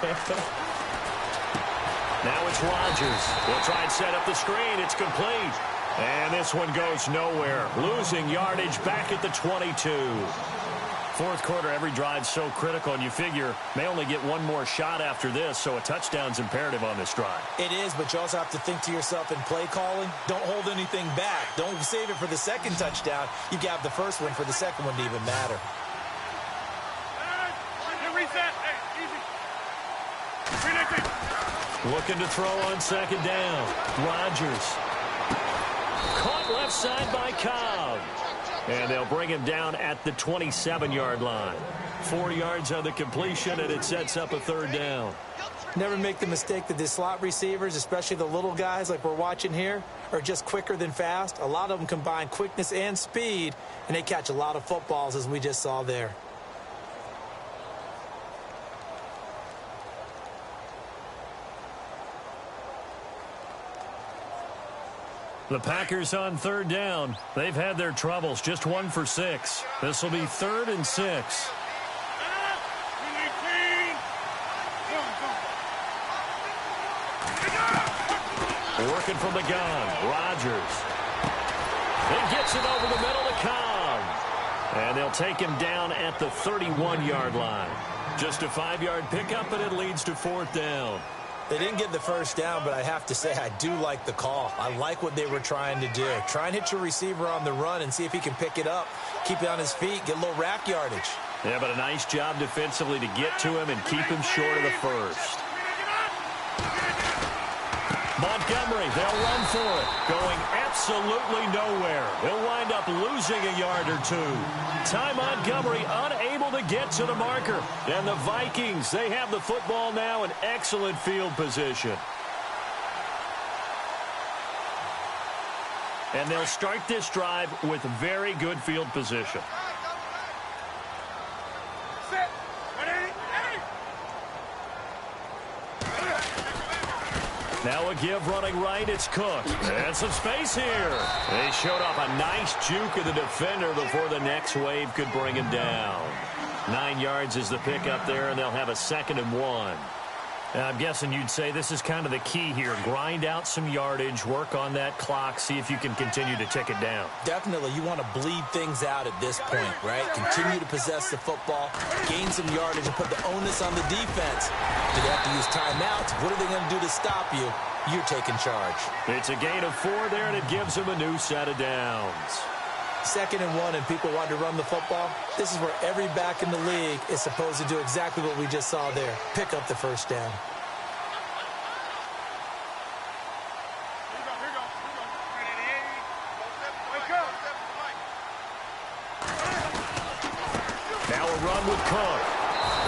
Now it's Rodgers. He'll try and set up the screen. It's complete. And this one goes nowhere. Losing yardage back at the 22. Fourth quarter, every drive's so critical, and you figure may only get one more shot after this, so a touchdown's imperative on this drive. It is, but you also have to think to yourself in play calling, don't hold anything back. Don't save it for the second touchdown. You have the first one for the second one to even matter. Looking to throw on second down. Rodgers. Caught left side by Cobb. And they'll bring him down at the 27-yard line. 4 yards on the completion, and it sets up a third down. Never make the mistake that the slot receivers, especially the little guys like we're watching here, are just quicker than fast. A lot of them combine quickness and speed, and they catch a lot of footballs, as we just saw there. The Packers on third down. They've had their troubles, just 1 for 6. This will be 3rd and 6. Working from the gun, Rodgers. He gets it over the middle to Cobb. And they'll take him down at the 31-yard line. Just a 5-yard pickup, and it leads to 4th down. They didn't get the first down, but I have to say I do like the call. I like what they were trying to do. Try and hit your receiver on the run and see if he can pick it up, keep it on his feet, get a little rack yardage. Yeah, but a nice job defensively to get to him and keep him short of the first. Montgomery, they'll run for it. Going absolutely nowhere. He'll wind up losing a yard or two. Ty Montgomery unable to get to the marker. And the Vikings, they have the football now in excellent field position. And they'll start this drive with very good field position. Now a give running right, it's Cook. And some space here. They showed off a nice juke of the defender before the next wave could bring him down. 9 yards is the pickup there, and they'll have a 2nd and 1. I'm guessing you'd say this is kind of the key here. Grind out some yardage, work on that clock, see if you can continue to tick it down. Definitely. You want to bleed things out at this point, right? Continue to possess the football, gain some yardage, and put the onus on the defense. Do they have to use timeouts? What are they going to do to stop you? You're taking charge. It's a gain of 4 there, and it gives them a new set of downs. 2nd and 1, and people want to run the football. This is where every back in the league is supposed to do exactly what we just saw there. Pick up the first down. Now a run with Cook.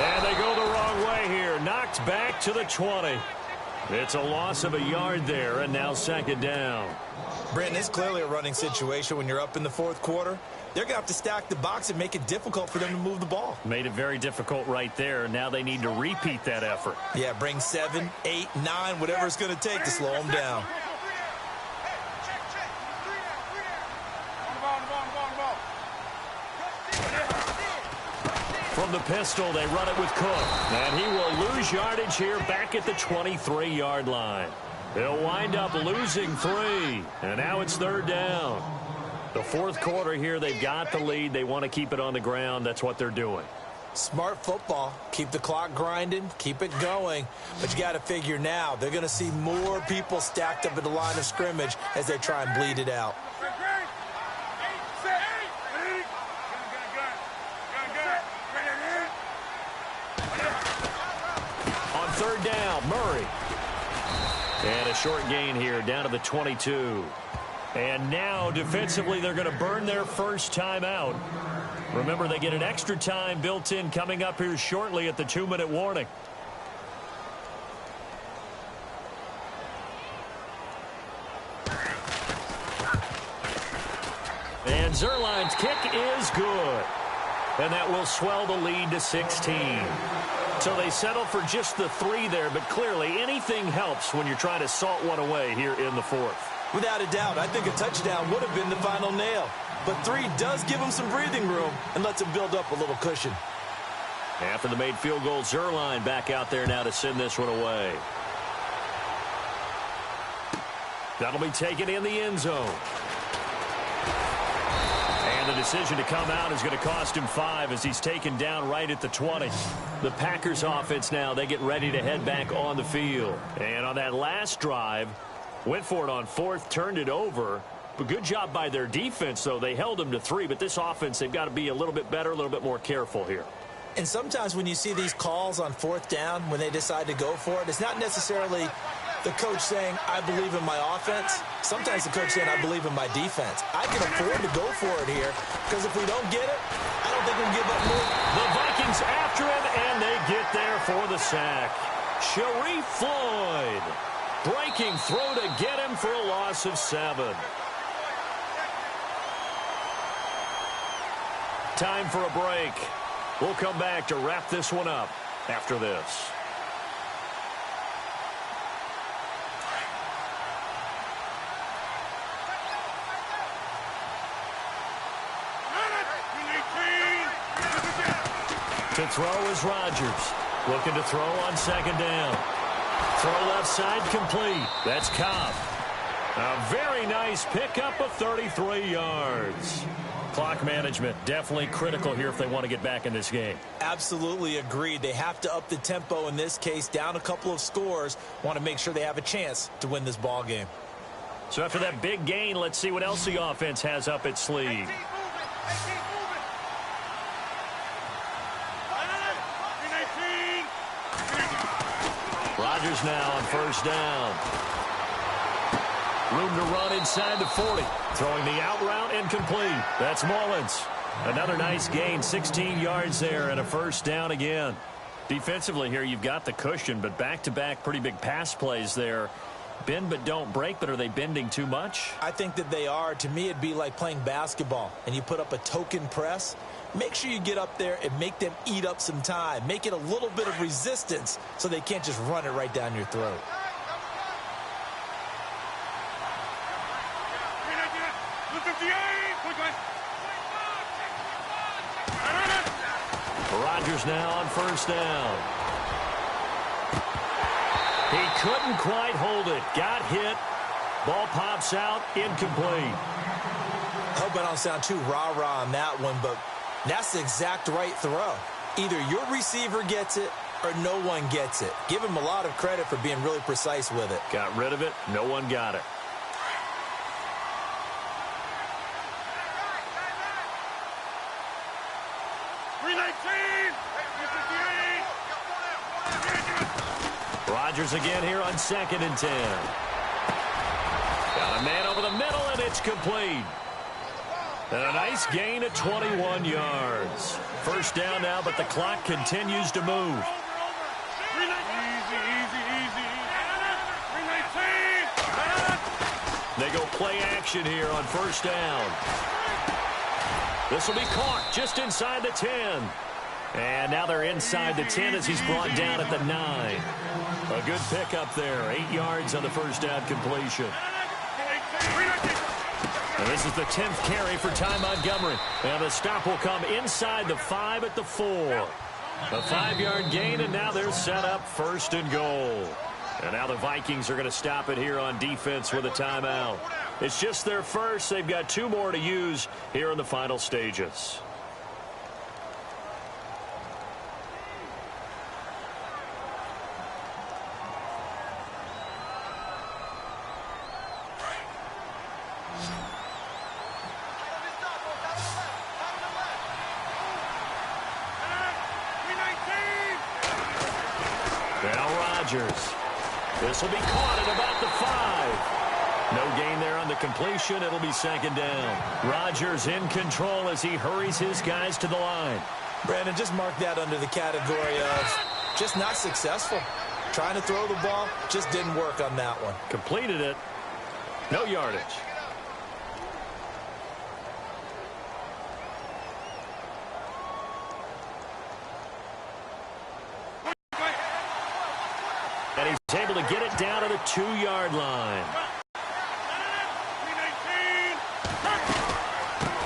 And they go the wrong way here. Knocked back to the 20. It's a loss of a yard there, and now 2nd down. Brenton, it's clearly a running situation when you're up in the 4th quarter. They're going to have to stack the box and make it difficult for them to move the ball. Made it very difficult right there. Now they need to repeat that effort. Yeah, bring 7, 8, 9, whatever it's going to take to slow them down. From the pistol, they run it with Cook. And he will lose yardage here back at the 23-yard line. They'll wind up losing 3. And now it's 3rd down. The 4th quarter here, they've got the lead. They want to keep it on the ground. That's what they're doing. Smart football. Keep the clock grinding. Keep it going. But you got to figure now, they're going to see more people stacked up at the line of scrimmage as they try and bleed it out. On 3rd down, Murray. And a short gain here down to the 22. And now, defensively, they're going to burn their first timeout. Remember, they get an extra time built in coming up here shortly at the 2-minute warning. And Zerline's kick is good. And that will swell the lead to 16. So they settle for just the 3 there, but clearly anything helps when you're trying to salt one away here in the 4th. Without a doubt, I think a touchdown would have been the final nail. But 3 does give them some breathing room and lets them build up a little cushion. After the made field goal, Zerline back out there now to send this one away. That'll be taken in the end zone. And the decision to come out is going to cost him 5 as he's taken down right at the 20. The Packers offense now, they get ready to head back on the field. And on that last drive, went for it on 4th, turned it over. But good job by their defense, though. They held them to 3, but this offense, they've got to be a little bit better, a little bit more careful here. And sometimes when you see these calls on 4th down, when they decide to go for it, it's not necessarily the coach saying, I believe in my offense. Sometimes the coach saying, I believe in my defense. I can afford to go for it here because if we don't get it, I don't think we'll give up more. The Vikings after him, and they get there for the sack. Sharif Floyd breaking through to get him for a loss of 7. Time for a break. We'll come back to wrap this one up after this. To throw is Rodgers. Looking to throw on 2nd down. Throw left side complete. That's Cobb. A very nice pickup of 33 yards. Clock management definitely critical here if they want to get back in this game. Absolutely agreed. They have to up the tempo in this case, down a couple of scores. Want to make sure they have a chance to win this ball game. So after that big gain, let's see what else the offense has up its sleeve. Rodgers now on 1st down. Room to run inside the 40. Throwing the out route incomplete. That's Mullins. Another nice gain, 16 yards there and a 1st down again. Defensively here, you've got the cushion, but back-to-back pretty big pass plays there. Bend but don't break, but are they bending too much? I think that they are. To me, it'd be like playing basketball, and you put up a token press. Make sure you get up there and make them eat up some time. Make it a little bit of resistance so they can't just run it right down your throat. Rodgers now on 1st down. He couldn't quite hold it. Got hit. Ball pops out. Incomplete. Hope I don't sound too rah-rah on that one, but that's the exact right throw. Either your receiver gets it or no one gets it. Give him a lot of credit for being really precise with it. Got rid of it. No one got it. Rodgers again here on 2nd and 10. Got a man over the middle, and it's complete. And a nice gain of 21 yards. 1st down now, but the clock continues to move. They go play action here on 1st down. This will be caught just inside the 10. And now they're inside the 10 as he's brought down at the 9. A good pickup there. 8 yards on the 1st down completion. And this is the 10th carry for Ty Montgomery. And the stop will come inside the 5 at the 4. A 5-yard gain, and now they're set up 1st and goal. And now the Vikings are going to stop it here on defense with a timeout. It's just their first. They've got 2 more to use here in the final stages. Now Rodgers. This will be caught at about the 5. No gain there on the completion. It'll be second down. Rodgers in control as he hurries his guys to the line. Brandon, just mark that under the category of just not successful. Trying to throw the ball, just didn't work on that one. Completed it. No yardage. And he's able to get it down to the 2-yard line.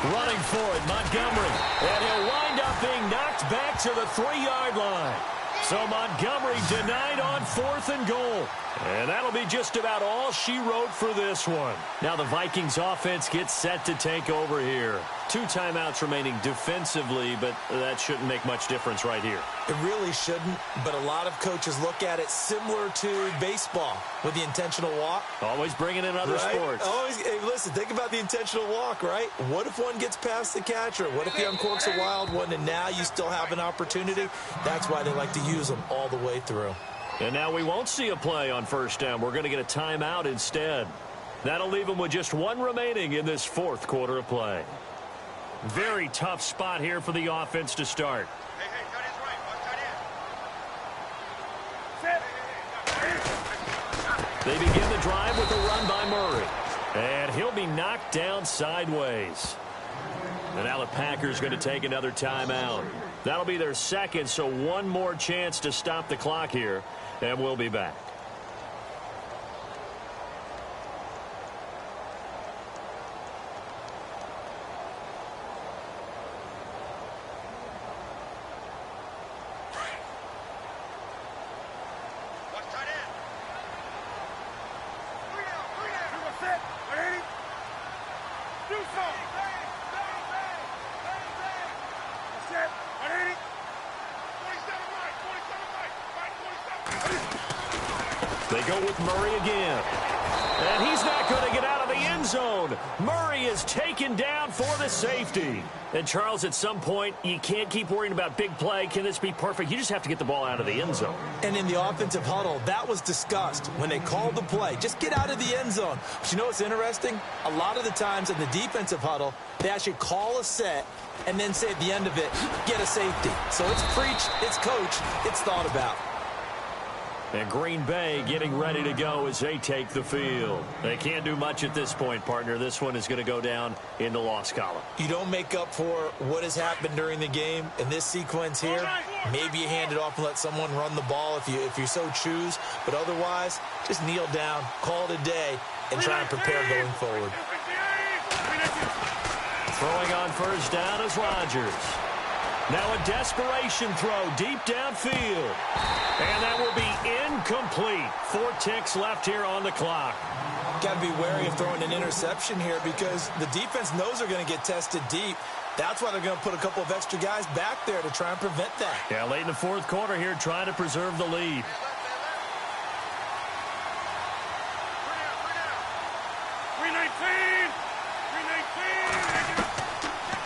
Running for it, Montgomery. And he'll wind up being knocked back to the 3-yard line. So Montgomery denied on 4th and goal. And that'll be just about all she wrote for this one. Now the Vikings offense gets set to take over here. 2 timeouts remaining defensively, but that shouldn't make much difference right here. It really shouldn't, but a lot of coaches look at it similar to baseball with the intentional walk. Always bringing in other sports. Always, hey, listen, think about the intentional walk, right? What if one gets past the catcher? What if he uncorks a wild one and now you still have an opportunity? That's why they like to use them all the way through. And now we won't see a play on first down. We're going to get a timeout instead. That'll leave them with just 1 remaining in this 4th quarter of play. Very tough spot here for the offense to start. They begin the drive with a run by Murray. And he'll be knocked down sideways. And now the Packers going to take another timeout. That'll be their second, so 1 more chance to stop the clock here. And we'll be back. They go with Murray again. And he's not going to get out of the end zone. Murray is taken down for the safety. And, Charles, at some point, you can't keep worrying about big play. Can this be perfect? You just have to get the ball out of the end zone. And in the offensive huddle, that was discussed when they called the play. Just get out of the end zone. But you know what's interesting? A lot of the times in the defensive huddle, they actually call a set and then say at the end of it, get a safety. So it's preached, it's coached, it's thought about. And Green Bay getting ready to go as they take the field. They can't do much at this point, partner. This one is going to go down in the loss column. You don't make up for what has happened during the game in this sequence here. Maybe you hand it off and let someone run the ball if you so choose. But otherwise, just kneel down, call it a day, and try and prepare going forward. Throwing on first down is Rodgers. Now a desperation throw deep downfield. And that will be incomplete. 4 ticks left here on the clock. Got to be wary of throwing an interception here because the defense knows they're going to get tested deep. That's why they're going to put a couple of extra guys back there to try and prevent that. Yeah, late in the 4th quarter here, trying to preserve the lead.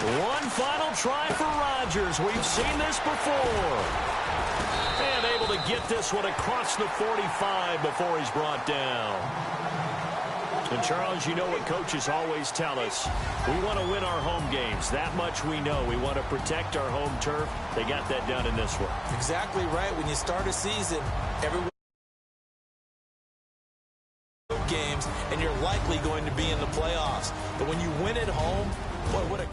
One final try for Rodgers. We've seen this before. And able to get this one across the 45 before he's brought down. And, Charles, you know what coaches always tell us. We want to win our home games. That much we know. We want to protect our home turf. They got that done in this one. Exactly right. When you start a season, everyone games, and you're likely going to be in the playoffs. But when you win at home, boy, what a